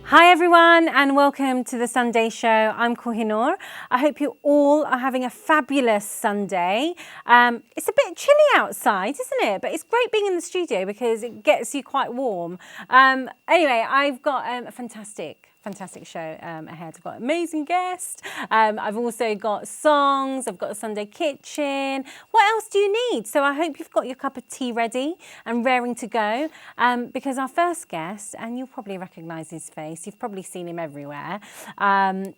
Hi everyone and welcome to the Sunday show. I'm KUHINOOR. I hope you all are having a fabulous Sunday. It's a bit chilly outside, isn't it? But it's great being in the studio because it gets you quite warm. Anyway, I've got a fantastic show ahead. I've got amazing guests. I've also got songs. I've got a Sunday kitchen. What else do you need? So I hope you've got your cup of tea ready and raring to go because our first guest, and you'll probably recognise his face, you've probably seen him everywhere.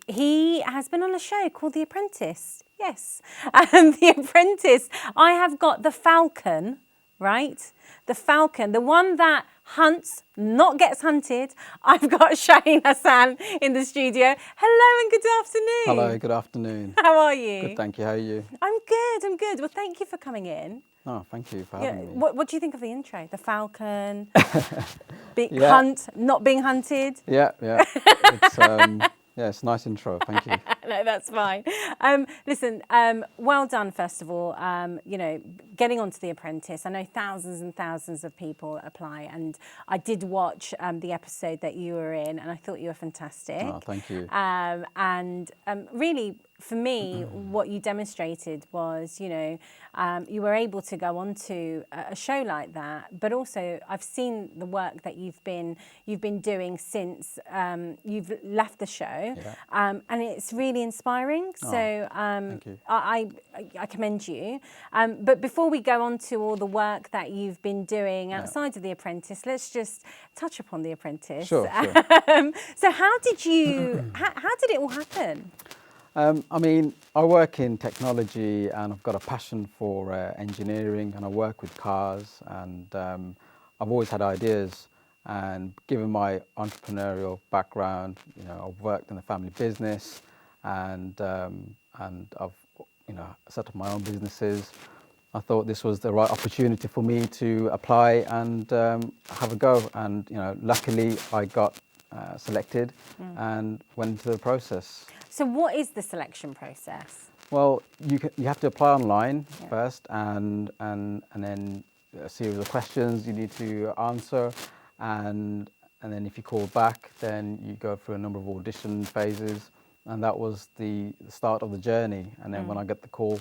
He has been on a show called The Apprentice. Yes, The Apprentice. I have got the Falcon, right? The Falcon, the one that hunts, not gets hunted. I've got Shahin HASSAN in the studio. Hello and good afternoon. Hello, good afternoon. How are you? Good, thank you. How are you? I'm good. Well, thank you for coming in. Oh, thank you for having me. What do you think of the intro? The Falcon, hunt, not being hunted? Yeah. It's a nice intro, thank you. No, that's fine. Listen, well done, first of all, getting onto The Apprentice. I know thousands and thousands of people apply, and I did watch the episode that you were in, and I thought you were fantastic. Oh, thank you. Really, for me, what you demonstrated was, you were able to go on to a show like that, but also I've seen the work that you've been doing since you've left the show, and it's really inspiring. So thank you. I commend you. But before we go on to all the work that you've been doing outside of The Apprentice, let's just touch upon The Apprentice. Sure. So how did it all happen? I work in technology and I've got a passion for engineering, and I work with cars, and I've always had ideas, and given my entrepreneurial background, I've worked in the family business, and I've set up my own businesses. I thought this was the right opportunity for me to apply and have a go, and luckily I got selected and went into the process. So what is the selection process? Well, you have to apply online first, and then a series of questions you need to answer, and then if you call back, then you go through a number of audition phases, and that was the start of the journey. And then when I get the call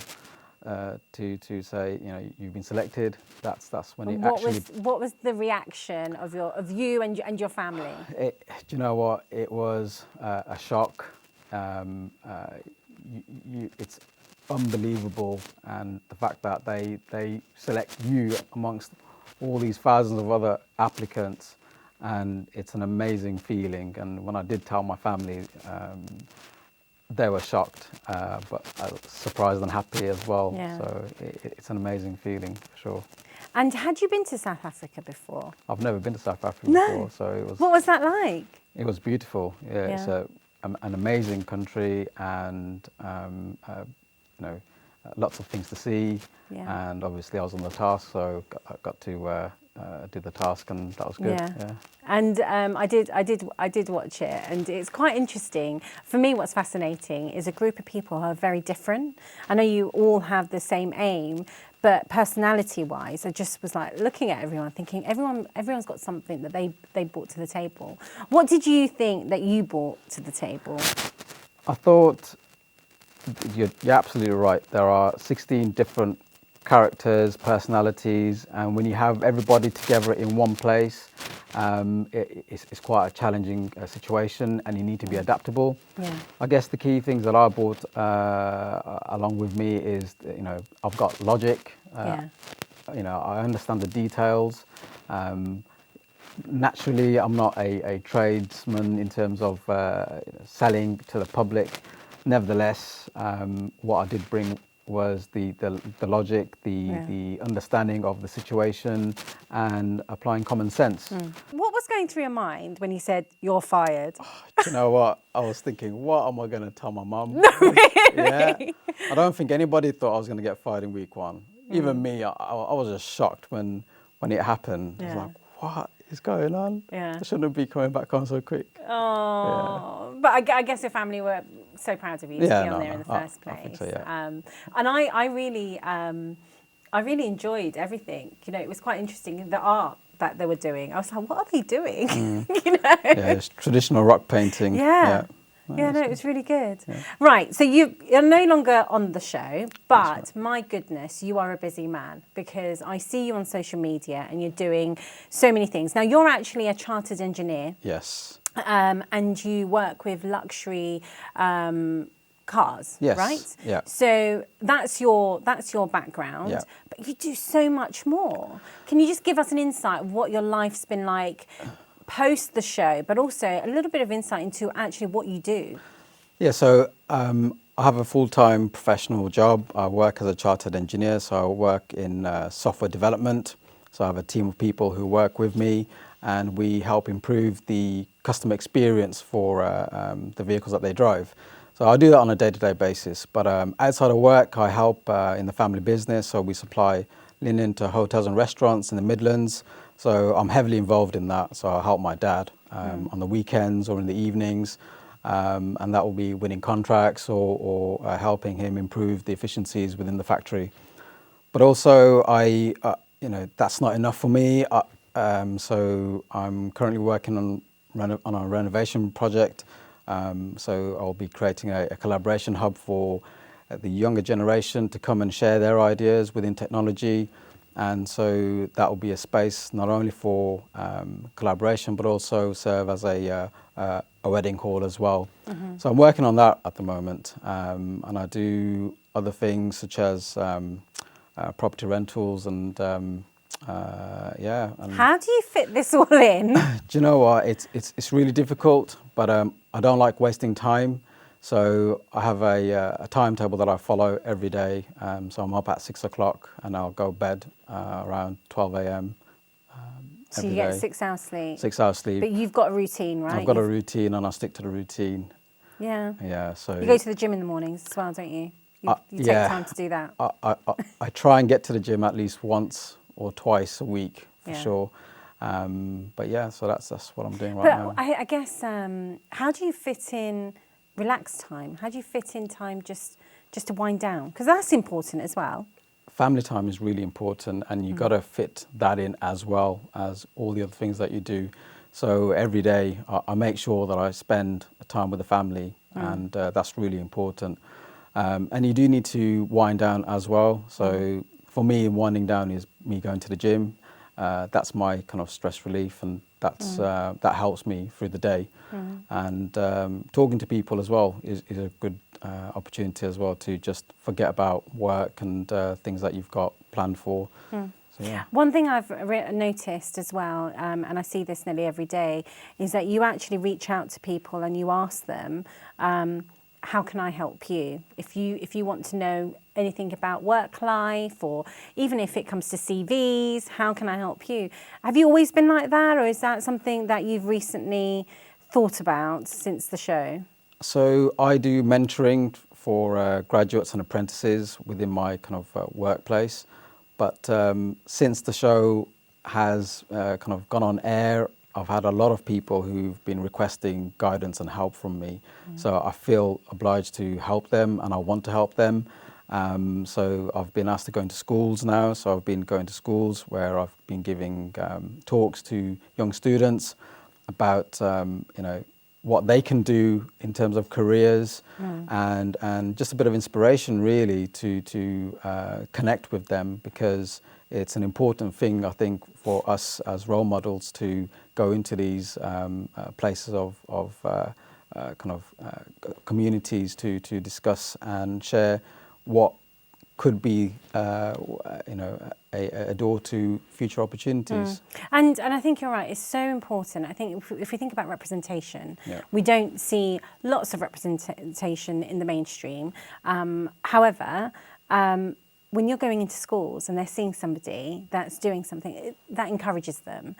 to say you've been selected, that's when it actually. What was the reaction of you and your family? Do you know what? It was a shock. It's unbelievable, and the fact that they select you amongst all these thousands of other applicants, and it's an amazing feeling. And when I did tell my family, they were shocked, but surprised and happy as well. So it's an amazing feeling for sure. And had you been to South Africa before? I've never been to South Africa before, so it was. What was that like? It was beautiful. It's an amazing country, and lots of things to see. And obviously I was on the task, so I got to do the task, and that was good. And I did watch it, and it's quite interesting. For me, what's fascinating is a group of people who are very different. I know you all have the same aim, but personality-wise, I just was like looking at everyone, thinking everyone's got something that they brought to the table. What did you think that you brought to the table? I thought you're absolutely right. There are 16 different characters, personalities, and when you have everybody together in one place, it's quite a challenging situation, and you need to be adaptable. I guess the key things that I brought along with me is, I've got logic. I understand the details. Naturally, I'm not a tradesman in terms of selling to the public. Nevertheless, what I did bring was the logic, the understanding of the situation, and applying common sense. What was going through your mind when you said you're fired? Do you know what? I was thinking, what am I going to tell my mum? No, really? Yeah. I don't think anybody thought I was going to get fired in week one. Even me, I was just shocked when it happened. I was like, what is going on? I shouldn't be coming back on so quick. Oh, but I guess your family were so proud of you to be on there in the first place. I think so, yeah. And I really enjoyed everything. It was quite interesting. The art that they were doing. I was like, what are they doing? You know? Yeah, it's traditional rock painting. Yeah. Yeah, no, it was really good. Right, so you're no longer on the show, but my goodness, you are a busy man, because I see you on social media and you're doing so many things. Now, you're actually a chartered engineer. Yes. And you work with luxury cars, Yes. right? Yeah. So that's your background, Yeah. but you do so much more. Can you just give us an insight of what your life's been like post the show, but also a little bit of insight into actually what you do? Yeah, so I have a full-time professional job. I work as a chartered engineer, so I work in software development. So I have a team of people who work with me, and we help improve the customer experience for the vehicles that they drive. So I do that on a day-to-day basis. But outside of work, I help in the family business. So we supply linen to hotels and restaurants in the Midlands. So I'm heavily involved in that. So I help my dad on the weekends or in the evenings. And that will be winning contracts or helping him improve the efficiencies within the factory. But also, that's not enough for me. So I'm currently working on a renovation project. So I'll be creating a collaboration hub for the younger generation to come and share their ideas within technology. And so that will be a space not only for collaboration, but also serve as a wedding hall as well. So I'm working on that at the moment. And I do other things such as property rentals and And How do you fit this all in? do you know what? It's really difficult, but I don't like wasting time. So I have a timetable that I follow every day. So I'm up at 6 o'clock and I'll go bed around 12 a.m. So you get 6 hours sleep. 6 hours sleep. But you've got a routine, right? I've got a routine and I stick to the routine. Yeah. Yeah. So you go to the gym in the mornings as well, don't you? You take time to do that. I try and get to the gym at least once or twice a week for sure. But yeah, so that's what I'm doing right now. I guess, how do you fit in relaxed time? How do you fit in time just to wind down? Because that's important as well. Family time is really important, and you got to fit that in as well as all the other things that you do. So every day I make sure that I spend time with the family, and that's really important. And you do need to wind down as well. So for me, winding down is me going to the gym. That's my kind of stress relief, and that helps me through the day. And talking to people as well is a good opportunity as well to just forget about work and things that you've got planned for. So, yeah. One thing I've noticed as well, and I see this nearly every day, is that you actually reach out to people and you ask them, how can I help you? If you want to know anything about work life, or even if it comes to CVs, how can I help you? Have you always been like that, or is that something that you've recently thought about since the show? So I do mentoring for graduates and apprentices within my kind of workplace. But since the show has kind of gone on air, I've had a lot of people who've been requesting guidance and help from me. So I feel obliged to help them, and I want to help them. So I've been asked to go into schools now. So I've been going to schools where I've been giving talks to young students about what they can do in terms of careers, and just a bit of inspiration really to connect with them, because it's an important thing, I think, for us as role models to go into these places of communities to discuss and share what could be a door to future opportunities. And I think you're right, it's so important. I think if we think about representation, we don't see lots of representation in the mainstream. However, when you're going into schools and they're seeing somebody that's doing something, that encourages them.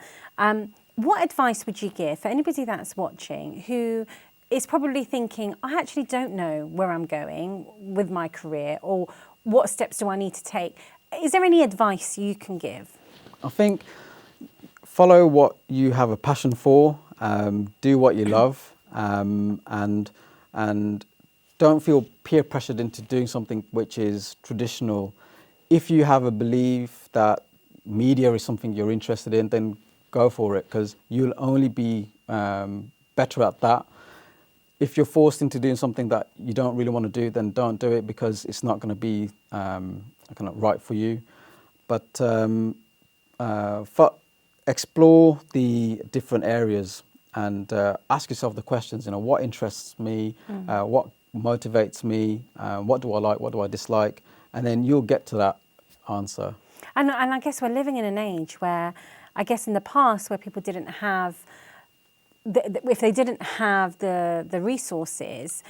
What advice would you give for anybody that's watching who is probably thinking, I actually don't know where I'm going with my career, or what steps do I need to take? Is there any advice you can give? I think follow what you have a passion for, do what you love, and don't feel peer pressured into doing something which is traditional. If you have a belief that media is something you're interested in, then go for it, because you'll only be better at that. If you're forced into doing something that you don't really want to do, then don't do it, because it's not going to be kind of right for you. But explore the different areas and ask yourself the questions. You know, what interests me? What motivates me? What do I like? What do I dislike? And then you'll get to that answer. And I guess we're living in an age where, I guess in the past, where people didn't have, if they didn't have the resources,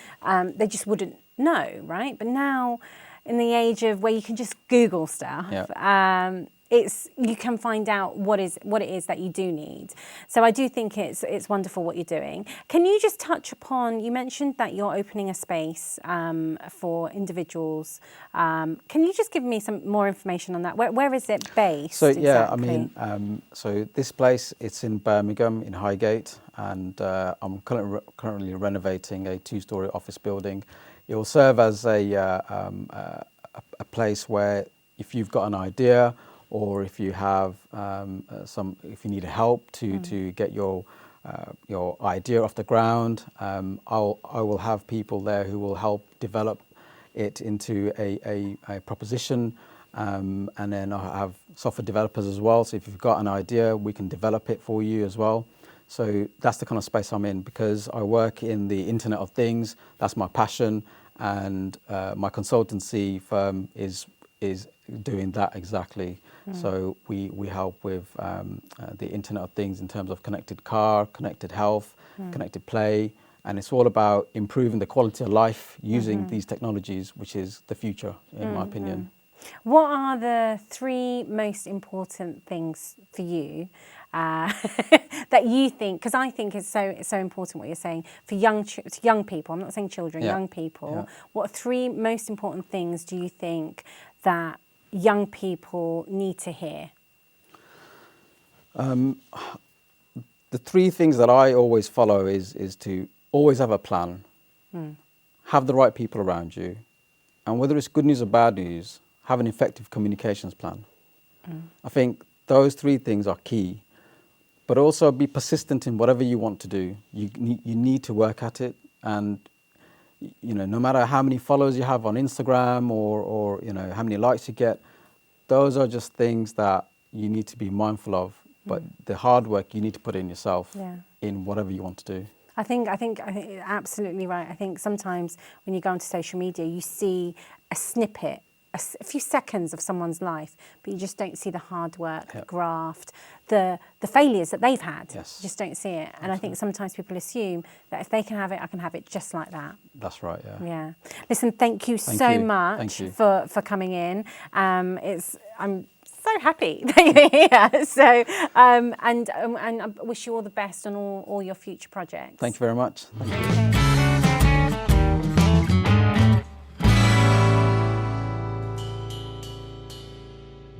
they just wouldn't know, right? But now, in the age of where you can just Google stuff, Yeah. you can find out what it is that you do need. So I do think it's wonderful what you're doing. Can you just touch upon, you mentioned that you're opening a space for individuals. Can you just give me some more information on that? Where is it based? So yeah, exactly? I mean, so this place, it's in Birmingham, in Highgate, and I'm currently renovating a 2-story office building. It will serve as a place where, if you've got an idea, or if you have if you need help to get your idea off the ground, I will have people there who will help develop it into a proposition, and then I have software developers as well. So if you've got an idea, we can develop it for you as well. So that's the kind of space I'm in, because I work in the Internet of Things. That's my passion, and my consultancy firm is doing that exactly. So we help with the Internet of Things in terms of connected car, connected health, connected play, and it's all about improving the quality of life using these technologies, which is the future, in my opinion. What are the 3 most important things for you that you think, because I think it's so important what you're saying, for young people, I'm not saying children, young people, what 3 most important things do you think that young people need to hear? The 3 things that I always follow is to always have a plan, have the right people around you, and whether it's good news or bad news, have an effective communications plan. I think those 3 things are key, but also be persistent in whatever you want to do. You need to work at it, and you know, no matter how many followers you have on Instagram or you know how many likes you get, those are just things that you need to be mindful of. But the hard work you need to put in yourself, in whatever you want to do. I think you're absolutely right. I think sometimes when you go onto social media, you see a snippet, a few seconds of someone's life, but you just don't see the hard work, the graft, the failures that they've had. Yes. You just don't see it. And I think sometimes people assume that if they can have it, I can have it just like that. That's right, yeah. Yeah. Listen, thank you so much for coming in. I'm so happy that you're here. So, and I wish you all the best on all your future projects. Thank you very much. Thank you. Okay.